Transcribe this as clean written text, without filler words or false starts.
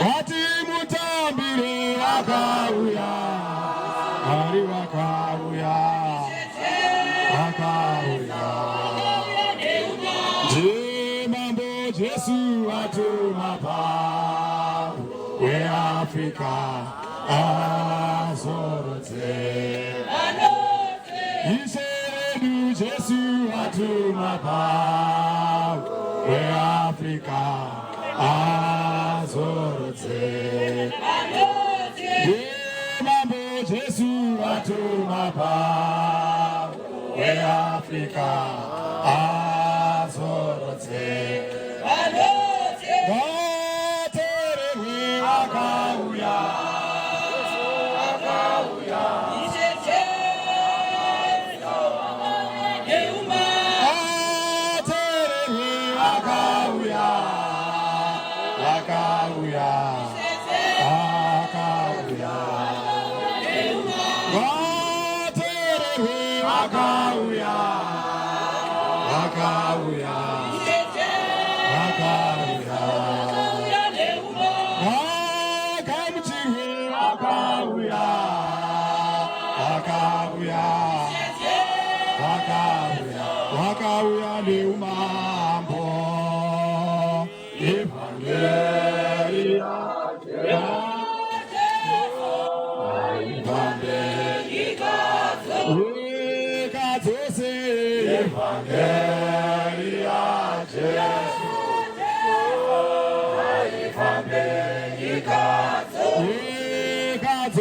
Wati mutambire wakauya, ari wakauya, wakauya. Je mambo Jesu atumapa, we Africa azorote. Iseredu Jesu atumapa, we Africa azorote. Je mambo Jesu atumapa, we Africa azorote. Watere we wakauya, wakauya. Watere we wakauya, wakauya, wakauya. Watere we wakauya, wakauya, wakauya. Wakamchiwe wakauya, wakauya, wakauya. Wakauya ni umambo, evangeli.